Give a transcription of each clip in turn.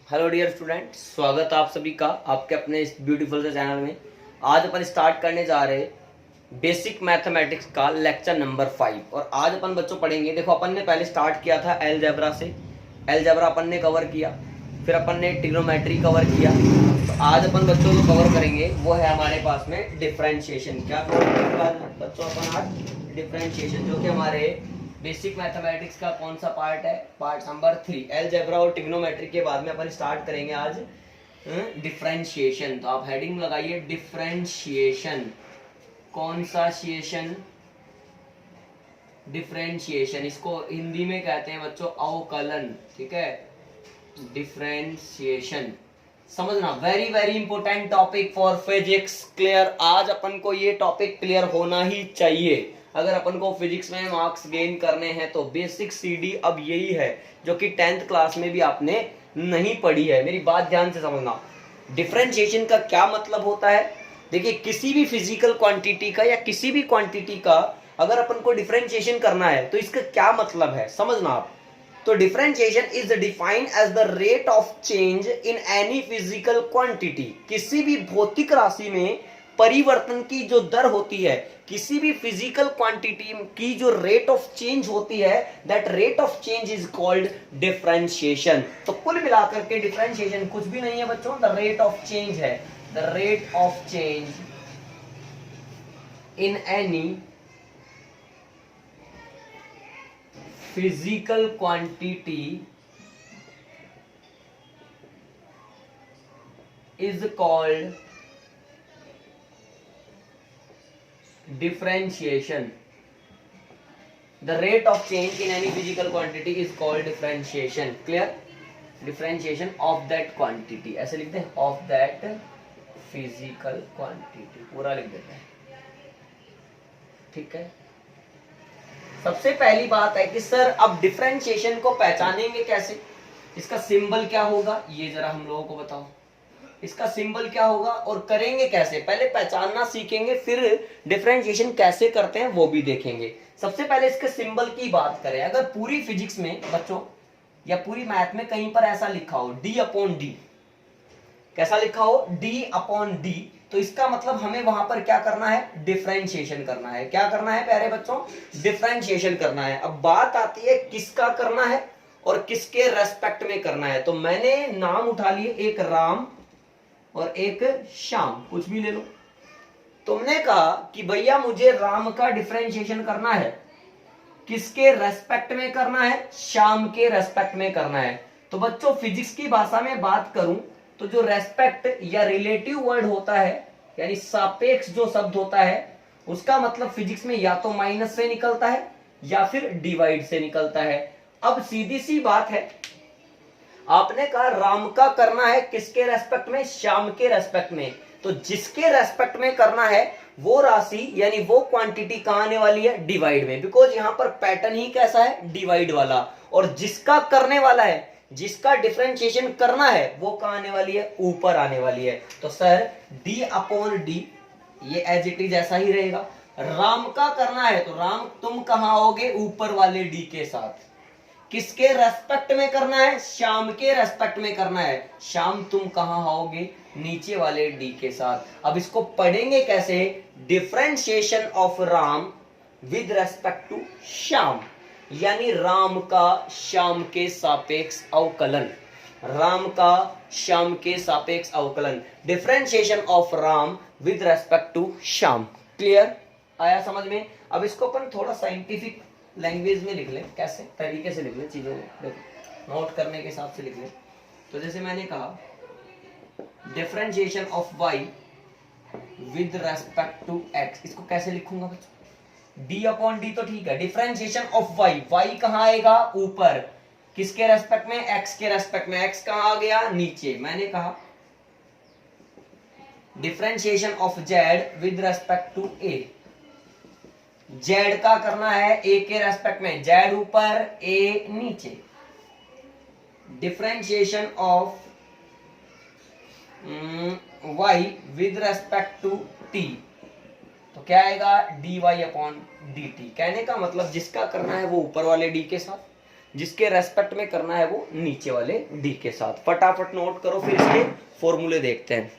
Hello dear student, स्वागत है आप सभी का आपके अपने इस ब्यूटीफुल से चैनल में। आज अपन स्टार्ट करने जा रहे हैं बेसिक मैथमेटिक्स का लेक्चर नंबर 5। और आज अपन बच्चों पढ़ेंगे, देखो अपन ने पहले स्टार्ट किया था अलजेब्रा से। अलजेब्रा अपन ने कवर किया, फिर अपन ने ट्रिग्नोमेट्री कवर किया। तो आज अपन बच्चों जो कवर करेंगे वो है हमारे पास में डिफरेंशिएशन। क्या बच्चों अपन आज डिफरेंशिएशन, जो कि हमारे बेसिक मैथमेटिक्स का कौन सा पार्ट है, पार्ट नंबर 3। अलजेब्रा और ट्रिग्नोमेट्री के बाद में अपन स्टार्ट करेंगे आज डिफरेंशिएशन। तो आप हेडिंग लगाइए डिफरेंशिएशन। कौन सा शिएशन? डिफरेंशिएशन। इसको हिंदी में कहते हैं बच्चों अवकलन, ठीक है। डिफरेंशिएशन समझना, very very important topic for physics. Clear? आज अपन को ये टॉपिक क्लियर होना ही चाहिए अगर अपन को फिजिक्स में मार्क्स गेन करने हैं। तो बेसिक सीडी अब यही है जो कि 10th क्लास में भी आपने नहीं पढ़ी है। मेरी बात ध्यान से समझना। डिफरेंशिएशन का क्या मतलब होता है? देखिए, किसी भी फिजिकल क्वांटिटी का या किसी भी क्वांटिटी का अगर अपन को डिफरेंशिएशन करना है तो इसका क्या मतलब है समझना आप। तो differentiation is defined as the rate of change in any physical quantity. किसी भी भौतिक राशि में परिवर्तन की जो दर होती है, किसी भी फिजिकल क्वांटिटी की जो रेट ऑफ चेंज होती है, that rate of change is called differentiation. तो कुल मिलाकर के डिफरेंशिएशन कुछ भी नहीं है बच्चों, द रेट ऑफ चेंज है। The rate of change in any physical quantity is called differentiation. The rate of change in any physical quantity is called differentiation. Clear? Differentiation of that quantity, ऐसे लिखते हैं, of that physical quantity, पूरा लिख देते हैं, ठीक है। सबसे पहली बात है कि सर अब डिफरेंशिएशन को पहचानेंगे कैसे, इसका सिंबल क्या होगा, ये जरा हम लोगों को बताओ। इसका सिंबल क्या होगा और करेंगे कैसे? पहले पहचानना सीखेंगे, फिर डिफरेंशिएशन कैसे करते हैं वो भी देखेंगे। सबसे पहले इसके सिंबल की बात करें। अगर पूरी फिजिक्स में बच्चों या पूरी मैथ में कहीं पर ऐसा लिखा हो d/d, कैसा लिखा हो, d/d, तो इसका मतलब हमें वहां पर क्या करना है, डिफरेंशिएशन करना है। क्या करना है प्यारे बच्चों? डिफरेंशिएशन करना है। अब बात आती है किसका करना है और किसके रेस्पेक्ट में करना है। तो मैंने नाम उठा लिए, एक राम और एक श्याम, कुछ भी ले लो। तुमने कहा कि भैया मुझे राम का डिफरेंशिएशन करना है, किसके रेस्पेक्ट में करना है? श्याम के रेस्पेक्ट में करना है। तो बच्चों फिजिक्स की भाषा में बात करूं तो जो रेस्पेक्ट या रिलेटिव वर्ड होता है, यानी सापेक्ष जो शब्द होता है, उसका मतलब फिजिक्स में या तो माइनस से निकलता है या फिर डिवाइड से निकलता है। अब सीधी सी बात है, आपने कहा राम का करना है किसके रेस्पेक्ट में? श्याम के रेस्पेक्ट में। तो जिसके रेस्पेक्ट में करना है वो राशि यानी वो क्वांटिटी कहां आने वाली है? डिवाइड में, बिकॉज यहां पर पैटर्न ही कैसा है? डिवाइड वाला। और जिसका करने वाला है, जिसका डिफरेंशिएशन करना है, वो कहां आने वाली है? ऊपर आने वाली है। तो सर d/d ये एज इट इज ऐसा ही रहेगा। राम का करना है तो राम तुम कहां आओगे? ऊपर वाले d के साथ। किसके रेस्पेक्ट में करना है? श्याम के रेस्पेक्ट में करना है। श्याम तुम कहां आओगे? नीचे वाले डी के साथ। अब इसको पढ़ेंगे कैसे? Differentiation of Ram with respect to Shyam, यानी राम का श्याम के सापेक्ष अवकलन। राम का श्याम के सापेक्ष अवकलन, differentiation of Ram with respect to Shyam. Clear? आया समझ में? अब इसको अपन थोड़ा साइंटिफिक लैंग्वेज में लिख लें, कैसे तरीके से लिख लें चीजों को, देखो नोट करने के हिसाब से लिख लें। तो जैसे मैंने कहा differentiation of y with respect to x, इसको कैसे लिखूंगा बच्चों? d/d तो ठीक है। डिफरेंशिएशन ऑफ y, y कहां आएगा? ऊपर। किसके रेस्पेक्ट में? x के रेस्पेक्ट में। x कहां आ गया? नीचे। मैंने कहा differentiation of z with respect to a, z का करना है a के रेस्पेक्ट में, z ऊपर a नीचे। Differentiation of y with respect to t, तो क्या आएगा? dy/dt। कहने का मतलब जिसका करना है वो ऊपर वाले d के साथ, जिसके रेस्पेक्ट में करना है वो नीचे वाले डी के साथ। फटाफट नोट करो, फिर इसके फॉर्मूले देखते हैं।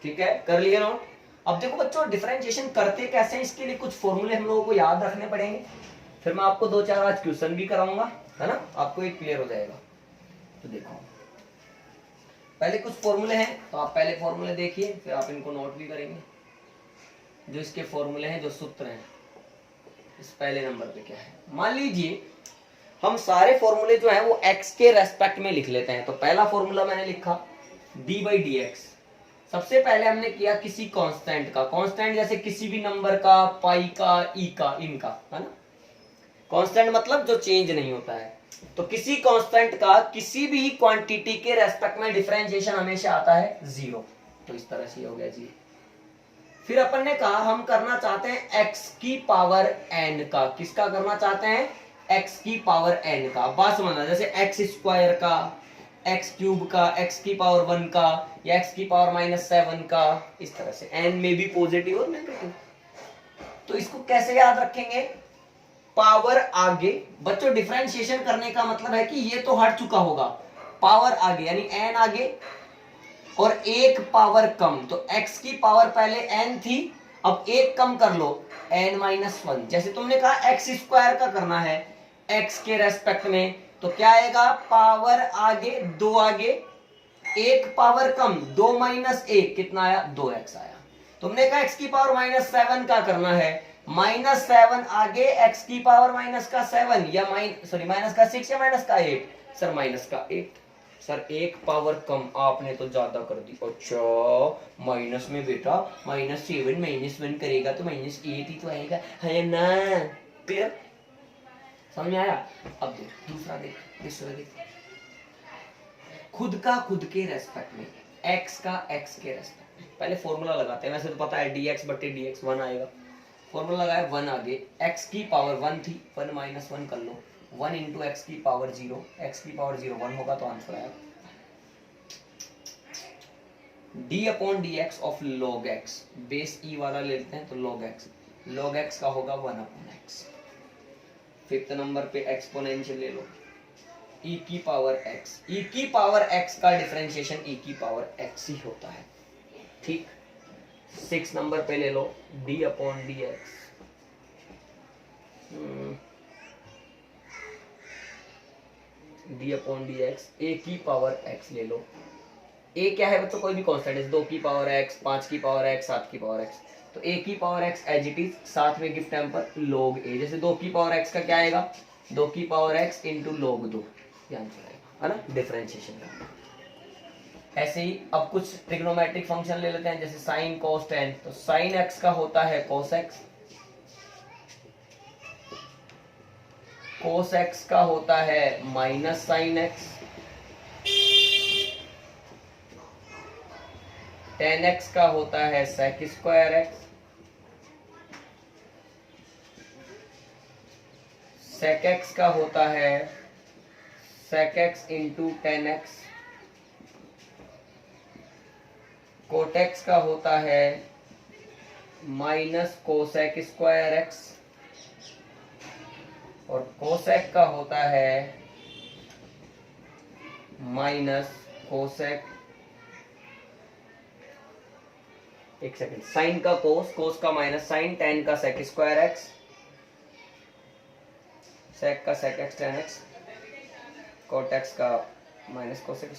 ठीक है, कर लिए नोट। अब देखो बच्चों, डिफरेंशिएशन करते कैसे हैं, इसके लिए कुछ फॉर्मूले हम लोगों को याद रखने पड़ेंगे। फिर मैं आपको 2-4 आज क्वेश्चन भी कराऊंगा, है ना, आपको एक क्लियर हो जाएगा। तो देखो, पहले कुछ फॉर्मूले हैं, तो आप पहले फॉर्मूले देखिए, फिर आप इनको नोट भी करेंगे। जो इसके फॉर्मूले हैं, जो सूत्र हैं, इस पहले नंबर पे क्या है। मान लीजिए हम सारे फॉर्मूले जो हैं वो x के रेस्पेक्ट में लिख लेते हैं। तो पहला फॉर्मूला मैंने लिखा d/dx। सबसे पहले हमने किया किसी कांस्टेंट का, कांस्टेंट जैसे किसी भी नंबर का, पाई का, ई का, इनका, है ना। कांस्टेंट मतलब जो चेंज नहीं होता है। तो किसी कांस्टेंट का किसी भी क्वांटिटी के रेस्पेक्ट में डिफरेंशिएशन हमेशा आता है 0। तो इस तरह से हो गया जी। फिर अपन ने कहा हम करना चाहते हैं x की पावर n का। किसका करना चाहते हैं? x की पावर n का। बात समझना, जैसे x² का, x³ का, x की पावर 1 का, या x की पावर -7 का, इस तरह से। n में भी पॉजिटिव और नेगेटिव। तो इसको कैसे याद रखेंगे? पावर आगे, बच्चों डिफरेंशिएशन करने का मतलब है कि ये तो हट चुका होगा, पावर आगे यानी n आगे और एक पावर कम। तो x की पावर पहले n थी, अब एक कम कर लो, n-1। जैसे तुमने कहा x² का करना है x के रेस्पेक्ट में, तो क्या आएगा? पावर आगे 2 आगे, एक पावर कम 2 - 1 कितना आया? 2x आया। तुमने कहा x की पावर -7 का करना है, -7 आगे x की पावर -7 या -6 या -8। सर -8। सर एक पावर कम, आपने तो ज्यादा कर दी। अच्छा माइनस में बेटा -7 -1 करेगा तो -8 ही तो आएगा, है ना। क्लियर, समझ में आया? अब देख दूसरा, देख खुद का खुद के रेस्पेक्ट में, x का x के रेस्पेक्ट में। पहले फॉर्मूला लगाते हैं, वैसे तो पता है dx/dx 1 आएगा। फॉर्मूला लगाया 1 आगे, x की पावर 1 थी, 1 - 1 कर लो, 1 × x की पावर 0, x की पावर 0 1 होगा तो आंसर आएगा। d/dx of log x, base e वाला लेते हैं तो log x का होगा 1/x। फिफ्थ नंबर पे एक्सपोनेंशियल ले लो, e की पावर x, e की पावर x का डिफरेंशिएशन e की पावर x ही होता है। ठीक। 6 नंबर पे ले लो d/dx, d/dx a की पावर x ले लो। a क्या है बच्चों? कोई भी कांस्टेंट है, 2 की पावर x, 5 की पावर x, 7 की पावर x। तो a की power x as it is, साथ में गिफ्ट टेम्पर log a। जैसे 2 की पावर x का क्या आएगा? 2 की पावर x × log 2, ये आंसर आएगा, है ना, डिफरेंशिएशन का। ऐसे ही अब कुछ ट्रिग्नोमेट्रिक फंक्शन ले लेते हैं, जैसे sin cos tan। तो sin x का होता है cos x, cos x का होता है -sin x, tan x का होता है sec² x, sec x का होता है sec x × tan x, cot x का होता है -cosec² x, और cosec का होता है -cosec, एक सेकंड, साइन का cos, cos का -sin, tan का sec² x, sec का sec x tan x, cot x का -cosec²,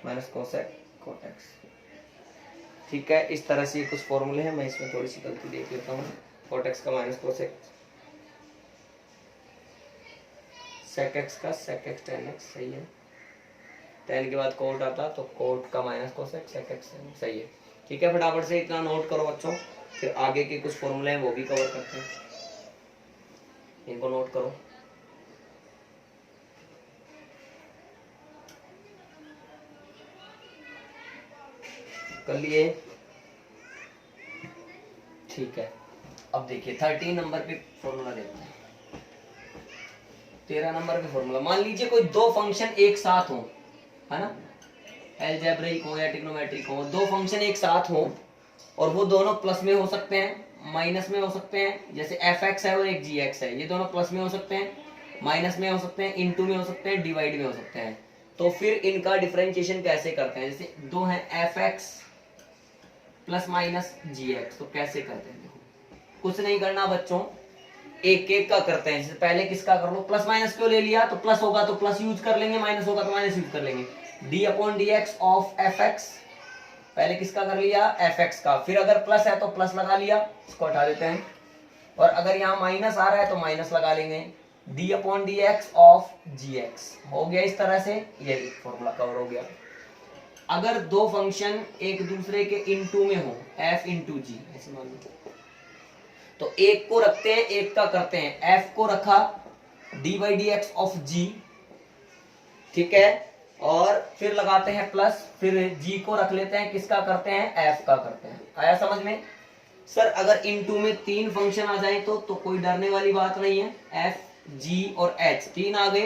-cosec cot x। ठीक है, इस तरह से कुछ फॉर्मूले हैं। मैं इसमें थोड़ी सी गलती देख लेता हूँ। cot x का -cosec, sec x का sec x tan x, सही है। tan के बाद cot आता तो cot का -cosec, sec x tan x, सही है। ठीक है, फटाफट से इतना नोट करो बच्चों, फिर आगे के कुछ फॉर्मूले हैं वो भी कवर करते हैं, इनको नोट करो। कर लिए? ठीक है, अब देखिए 13 नंबर पे फॉर्मूला देखते हैं। 13 नंबर पे फॉर्मूला, मान लीजिए कोई दो फंक्शन एक साथ हो, है ना, अलजेब्रिक हो या ट्रिग्नोमेट्रिक हो, दो फंक्शन एक साथ हो और वो दोनों प्लस में हो सकते हैं माइनस में हो सकते हैं, जैसे एफ एक्स है और एक जी एक्स है, ये दोनों प्लस में हो सकते हैं, माइनस में हो सकते हैं, इनटू में हो सकते हैं, डिवाइड में हो सकते हैं। तो फिर इनका डिफरेंशिएशन कैसे करते हैं? जैसे दो हैं एफ एक्स प्लस माइनस जी एक्स, तो कैसे करते हैं? देखो कुछ नहीं करना बच्चों, एक एक का करते हैं। जैसे पहले किसका कर लो, प्लस माइनस क्यों ले लिया, तो प्लस होगा तो प्लस यूज कर लेंगे, माइनस होगा तो माइनस यूज कर लेंगे। D upon d x of F x, पहले किसका कर लिया, एफ एक्स का, फिर अगर प्लस है तो प्लस लगा लिया, इसको हटा देते हैं, और अगर यहाँ माइनस आ रहा है तो माइनस लगा लेंगे, d upon d x of g x. हो गया इस तरह से, ये फॉर्मूला कवर हो गया। अगर दो फंक्शन एक दूसरे के इनटू में हो, एफ इंटू जी ऐसे मान लो, तो एक को रखते हैं एक का करते हैं, एफ को रखा D by D x of G, ठीक है, और फिर लगाते हैं प्लस, फिर जी को रख लेते हैं, किसका करते हैं, एफ का करते हैं। आया समझ में? सर अगर इनटू में तीन फंक्शन आ जाए तो कोई डरने वाली बात नहीं है, एफ जी और एच तीन आ गए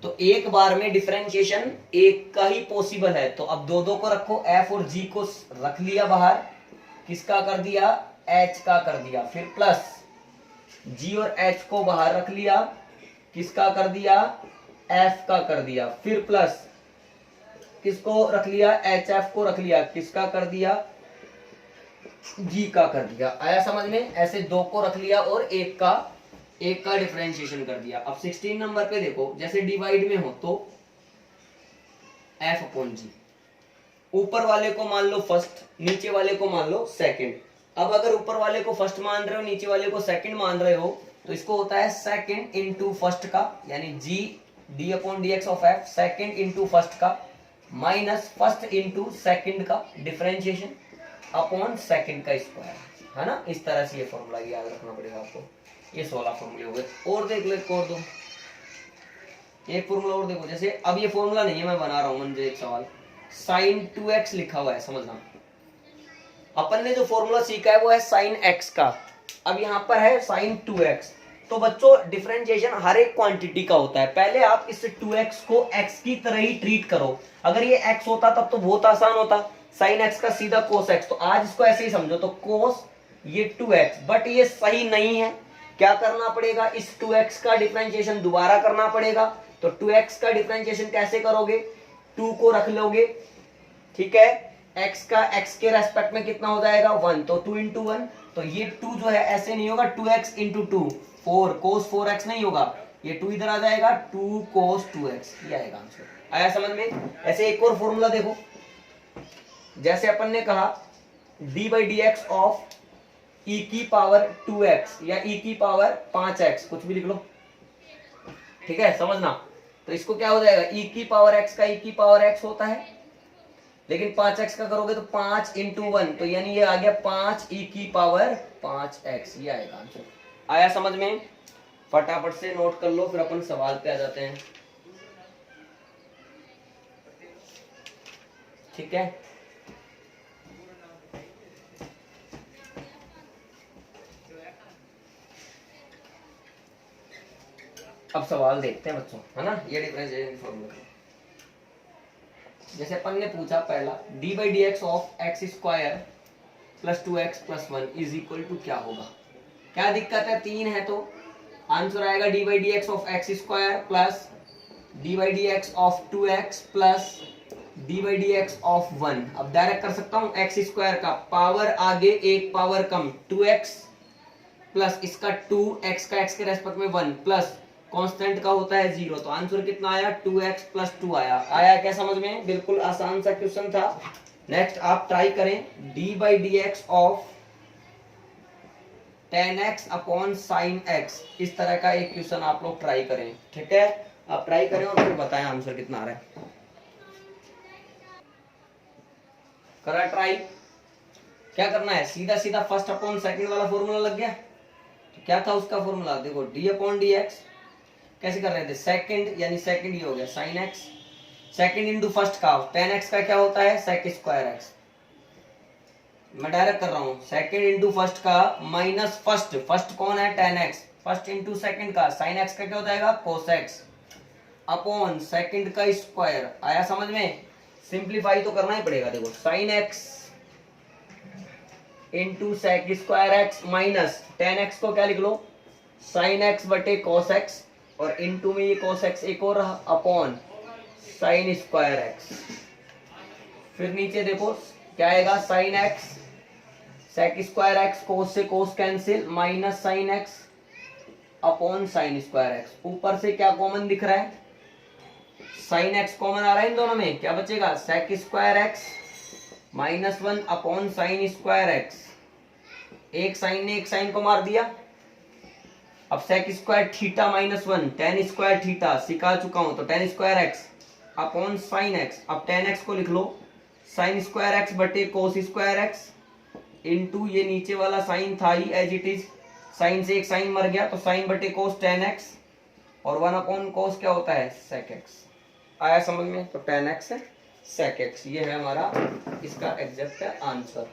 तो एक बार में डिफरेंशिएशन एक का ही पॉसिबल है, तो अब दो दो को रखो, एफ और जी को रख लिया बाहर, किसका कर दिया, एच का कर दिया, फिर प्लस जी और एच को बाहर रख लिया, किसका कर दिया, एफ का कर दिया, फिर प्लस किसको रख लिया, एच एफ को रख लिया, किसका कर दिया, जी का कर दिया। आया समझ में? ऐसे दो को रख लिया और एक का डिफरेंशिएशन कर दिया। अब 16 नंबर पे देखो, जैसे डिवाइड में हो तो एफ अपॉन जी, ऊपर वाले को मान लो फर्स्ट, नीचे वाले को मान लो सेकंड। अब अगर ऊपर वाले को फर्स्ट मान रहे हो, नीचे वाले को सेकंड मान रहे हो, तो इसको होता है सेकंड इंटू फर्स्ट का, यानी G D upon d x of F, second into first का माइनस फर्स्ट इंटू सेकंड का डिफरेंशिएशन अपॉन सेकंड का स्क्वायर, है ना। इस तरह से ये फॉर्मूला याद रखना पड़ेगा आपको। ये 16 फॉर्मूले हो गए। और देख लो एक और दो, एक फॉर्मूला और देखो, जैसे अब ये फॉर्मूला नहीं है, मैं बना रहा हूं मुझे एक सवाल, साइन 2x लिखा हुआ है, समझना। अपन ने जो फॉर्मूला सीखा है वो है साइन x का, अब यहाँ पर है साइन 2x। तो बच्चों डिफरेंशिएशन हर एक क्वांटिटी का होता है। पहले आप इस 2x को x की तरह ही ट्रीट करो। अगर ये x होता तब तो बहुत आसान होता, साइन x का सीधा कोस x, तो आज इसको ऐसे ही समझो, तो कोस ये 2x, बट ये सही नहीं है। क्या करना पड़ेगा, इस 2x का डिफरेंशिएशन दोबारा करना पड़ेगा। तो 2x का डिफरेंशिएशन कैसे करोगे, 2 को रख लोगे, ठीक है, x का x के रेस्पेक्ट में कितना हो जाएगा 1, तो 2 इंटू 1, तो ये 2 जो है ऐसे नहीं होगा, 2x इंटू 2 4 कोस 4x नहीं होगा, ये 2 इधर आ जाएगा, 2 कोस 2x, ये आएगा आंसर। आया समझ में? ऐसे एक और फॉर्मूला देखो, जैसे अपन ने कहा d by D x of e की पावर 2x या e की पावर 5x, कुछ भी लिख लो, ठीक है, समझना। तो इसको क्या हो जाएगा, e की पावर x का e की पावर x होता है, लेकिन 5x का करोगे तो 5 इंटू 1, तो यानी ये आ गया 5 e की पावर 5x, ये आएगा आंसर। आया समझ में? फटाफट से नोट कर लो, फिर अपन सवाल पे आ जाते हैं, ठीक है। अब सवाल देखते हैं बच्चों, है ना, ये डिफरेंशिएशन फॉर्मूला। जैसे अपन ने पूछा पहला, d by D x of x square plus 2x plus 1 is equal to क्या होगा। क्या दिक्कत है, 3 है तो आंसर आएगा D by D x of x square plus D by D x of 2x plus D by D x of 1। अब direct कर सकता हूं, एक्स स्क्वायर का पावर आगे एक पावर कम 2x प्लस इसका 2, x का x के रेस्पेक्ट में 1 प्लस कांस्टेंट का होता है 0, तो आंसर कितना आया 2x प्लस 2 आया। आया क्या समझ में? बिल्कुल आसान सा क्वेश्चन था। नेक्स्ट आप ट्राई करें, d by D x of tan x upon sine x, इस तरह का एक क्वेश्चन आप लोग ट्राई करें, ठीक है। आप ट्राई करें और फिर बताएं आंसर कितना आ रहा है। करा ट्राई, क्या करना है, सीधा सीधा फर्स्ट अपॉन सेकंड वाला फॉर्मूला लग गया। तो क्या था उसका फॉर्मूला, देखो d अपॉन डी एक्स कैसे कर रहे थे, सेकंड, यानी सेकंड ये हो गया sine x, second into first का tan x का क्या होता है सेक स्क्वायर एक्स। मैं डायरेक्ट कर रहा हूं, सेकंड इंटू फर्स्ट का माइनस फर्स्ट, फर्स्ट कौन है tan x, first into second का साइन x का क्या हो जाएगा cos x अपॉन सेकंड का स्क्वायर। आया समझ में? सिंप्लीफाई तो करना ही पड़ेगा। देखो sine x into sec square x minus tan x को क्या लिख लो साइन एक्स बटे कॉस एक्स और इंटू में ये कॉस एक्स एक और रहा अपॉन साइन स्क्वायर एक्स। फिर नीचे देखो क्या आएगा sine x sec square x cos से cos cancel minus sine x upon sine square x. ऊपर से क्या कॉमन दिख रहा है साइन एक्स कॉमन आ रहा है इन दोनों में क्या बचेगा sec square x minus one upon sine square x. एक साइन ने एक साइन को मार दिया। अब sec square theta minus one tan square theta सिखा चुका हूं तो tan square x upon sine x. अब टेन एक्स को लिख लो साइन स्क्वायर एक्स बटे कोस स्क्वायर एक्स इंटू ये नीचे वाला साइन था ही एज इट इज साइन से एक साइन मर गया तो साइन बटे कोस टेन एक्स और वन अपॉन कोस क्या होता है सेक एक्स। आया समझ में। तो टेन एक्स सेक एक्स ये है हमारा इसका एग्जैक्ट आंसर।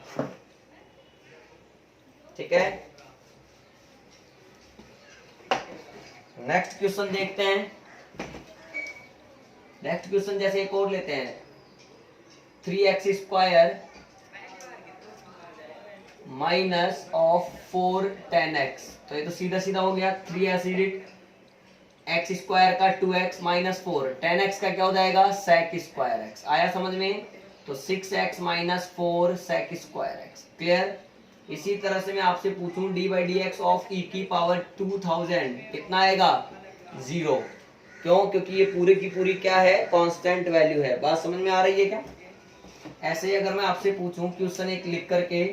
ठीक है नेक्स्ट क्वेश्चन देखते हैं। नेक्स्ट क्वेश्चन जैसे एक और लेते हैं 3x square minus of 4 10x। तो ये तो सीधा सीधा हो गया 3 एसिडिट एक्स स्क्वायर का 2x माइनस 4 10x का क्या हो जाएगा सेक स्क्वायर एक्स। आया समझ में। तो 6x minus 4 sec square x clear. इसी तरह से मैं आपसे पूछूं D by D x of E की पावर 2000 कितना आएगा 0। क्यों क्योंकि ये पूरी की पूरी क्या है कांस्टेंट वैल्यू है। बात समझ में आ रही है क्या। ऐसे ही अगर मैं आपसे पूछूं क्वेश्चन एक लिख करके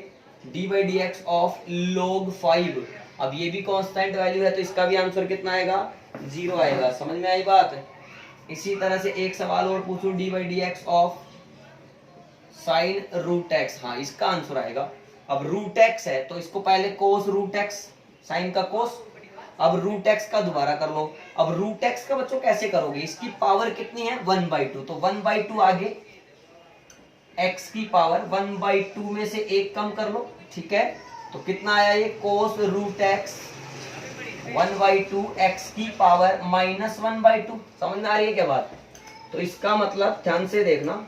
D by D x of log 5 अब ये भी कांस्टेंट वैल्यू है तो इसका भी आंसर कितना आएगा 0 आएगा। समझ में आई बात। इसी तरह से एक सवाल और पूछूं D by D x of sine root x. हाँ इसका आंसर आएगा। अब रूट एक्स है तो इसको पहले कोस रूट एक्स साइन का कोस। अब रूट एक्स का दोबारा कर लो। अब रूट एक्स का बच्चों कैसे करोगे इसकी पावर कितनी है 1/2 तो 1/2 आगे x की पावर 1/2 में से एक कम कर लो। ठीक है तो कितना आया ये कोस रूट एक्स 1/2 x की पावर माइनस 1/2। समझ में आ रही है क्या बात। तो इसका मतलब ध्यान से देखना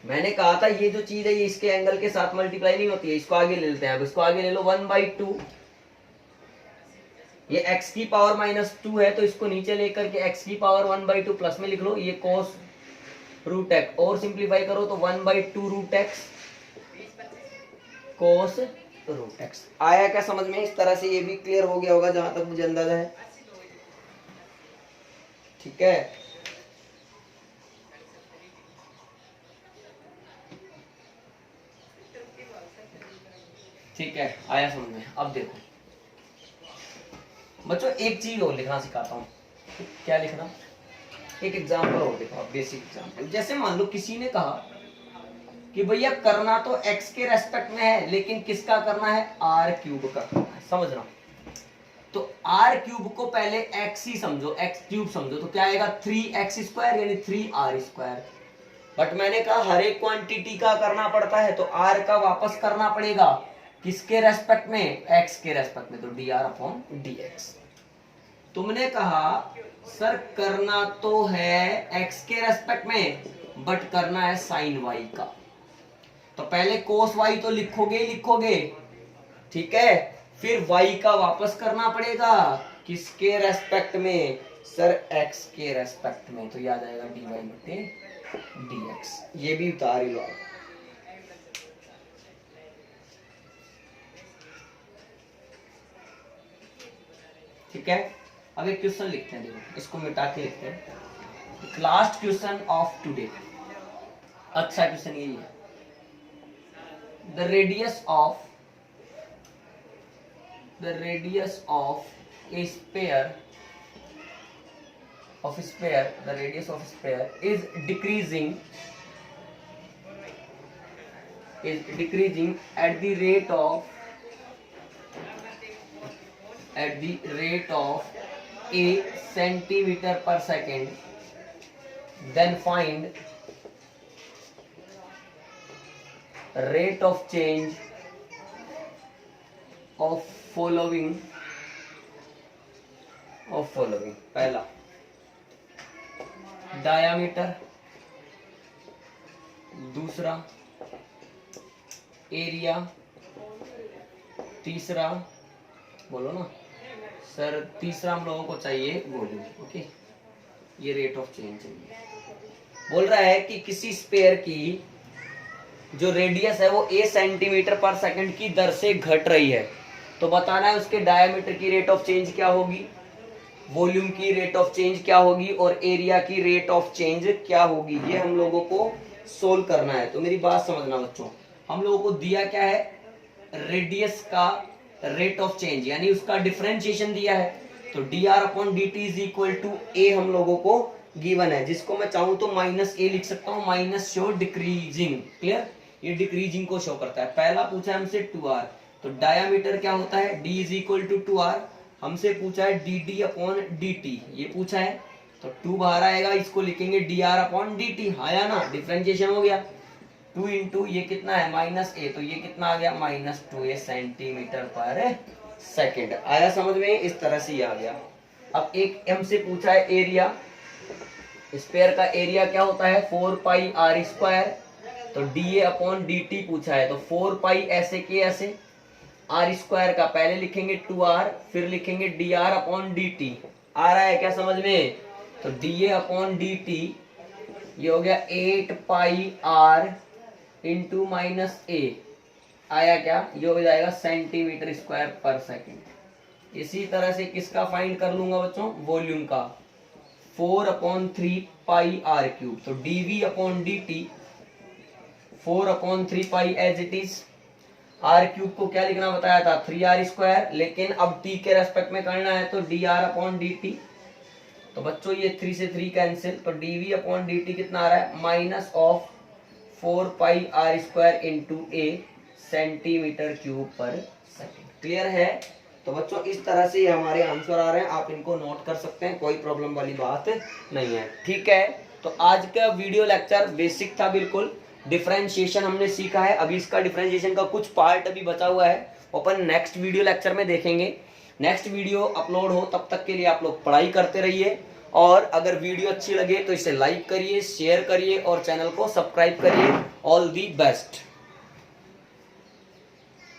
मैंने कहा था ये जो चीज है ये इसके एंगल के साथ मल्टीप्लाई नहीं होती है। इसको आगे ले लेते हैं। अब इसको आगे ले लो 1/2 ये x की पावर -2 है तो इसको नीचे लेकर के x की पावर 1/2 प्लस में लिख लो ये कोस रूट एक्स और सिंप्लीफाई करो तो 1/2 रूट एक्स कोस रूट एक्स। आया क्या समझ में। इस तरह से ये भी क्लियर हो गया होगा जहां तक मुझे अंदाजा है। ठीक है ठीक है आया समझ में। अब देखो बच्चों एक चीज और लिखना सिखाता हूँ। क्या लिखना एक एग्जांपल और देखो बेसिक एग्जांपल। जैसे मान लो किसी ने कहा कि भैया करना तो x के रेस्पेक्ट में है लेकिन किसका करना है r³ का करना है। समझना तो r³ को पहले x ही समझो x³ समझो तो क्या आएगा 3x² यानी 3r²। बट मैंने कहा हर एक क्वांटिटी का करना पड़ता है तो r का वापस करना पड़ेगा किसके रेस्पेक्ट में x के रेस्पेक्ट में तो dr/dx। तुमने कहा सर करना तो है x के रेस्पेक्ट में बट करना है साइन y का तो पहले कोस y तो लिखोगे ही लिखोगे। ठीक है फिर y का वापस करना पड़ेगा किसके रेस्पेक्ट में सर x के रेस्पेक्ट में तो याद आएगा dy/dx। ये भी उतार ही लो आप। ठीक है अब एक क्वेश्चन लिखते हैं। देखो इसको मिटा के लिखते हैं लास्ट क्वेश्चन ऑफ टुडे। अच्छा क्वेश्चन यही है the radius of a sphere the radius of a sphere is decreasing at the rate of a centimeter per second. Then find rate of change of following. पहला diameter, दूसरा area, तीसरा बोलो ना sir, तीसरा हम लोगों को चाहिए वॉल्यूम। ओके, ये रेट ऑफ चेंज चाहिए। बोल रहा है कि किसी स्पेयर की जो रेडियस है वो a सेंटीमीटर पर सेकंड की दर से घट रही है, तो बताना है उसके डायमीटर की रेट ऑफ चेंज क्या होगी, वॉल्यूम की रेट ऑफ चेंज क्या होगी और एरिया की रेट ऑफ चेंज क्या होगी। ये हम लोगों को सोल्व करना है। तो मेरी बात समझना बच्चों, हम लोगों को दिया क्या है, रेडियस का रेट ऑफ चेंज यानी उसका डिफरेंशिएशन दिया है। तो dr upon dt is equal to a हम लोगों को गिवन है, जिसको मैं चाहूं तो माइनस a लिख सकता हूं, माइनस शो डिक्रीजिंग। क्लियर, ये डिक्रीजिंग को शो करता है। पहला पूछा है हमसे 2r, तो डायामीटर क्या होता है, d is equal to 2r। हमसे पूछा है dd अपॉन dt, ये पूछा है तो 2 बाहर आएगा, इसको लिखेंगे dr अपॉन dt। आया ना, डिफरेंशिएशन हो गया। 2 इंटू ये कितना है माइनस a, तो ये कितना आ गया माइनस 2a सेंटीमीटर पर सेकेंड। आया समझ में, इस तरह से आ गया। अब एक हमसे पूछा है एरिया, स्पेयर का एरिया क्या होता है 4 पाई आर स्क्वायर, तो dA अपॉन dt पूछा है, तो 4 पाई ऐसे के ऐसे, आर स्क्वायर का पहले लिखेंगे 2r, फिर लिखेंगे dr अपॉन dt। आ रहा है क्या समझ में, तो dA अपॉन dt ये हो गया 8 पाई r इंटू माइनस a। आया क्या, ये हो जाएगा सेंटीमीटर स्क्वायर पर सेकेंड। इसी तरह से किसका फाइंड कर लूंगा बच्चों, वॉल्यूम का, 4 अपॉन 3 पाई आर क्यूब, तो dV upon dt 4 upon 3 pi as it is. R cube को क्या लिखना बताया था 3r स्क्वायर, लेकिन अब t के रेस्पेक्ट में करना है तो dr अपॉन dt। तो बच्चों ये 3 से 3 कैंसिल, तो dV अपॉन dt कितना आ रहा है minus of 4 pi r square into a centimetre cube पर सेकेंड। क्लियर है। तो बच्चों इस तरह से हमारे आंसर आ रहे हैं, आप इनको नोट कर सकते हैं, कोई प्रॉब्लम वाली बात नहीं है। ठीक है, तो आज का वीडियो लेक्चर बेसिक था बिल्कुल, डिफरेंशिएशन हमने सीखा है। अभी इसका डिफरेंशिएशन का कुछ पार्ट अभी बचा हुआ है, अपन नेक्स्ट वीडियो लेक्चर में देखेंगे। नेक्स्ट वीडियो अपलोड हो तब तक के लिए आप लोग पढ़ाई करते रहिए, और अगर वीडियो अच्छी लगे तो इसे लाइक करिए, शेयर करिए और चैनल को सब्सक्राइब करिए। All the best.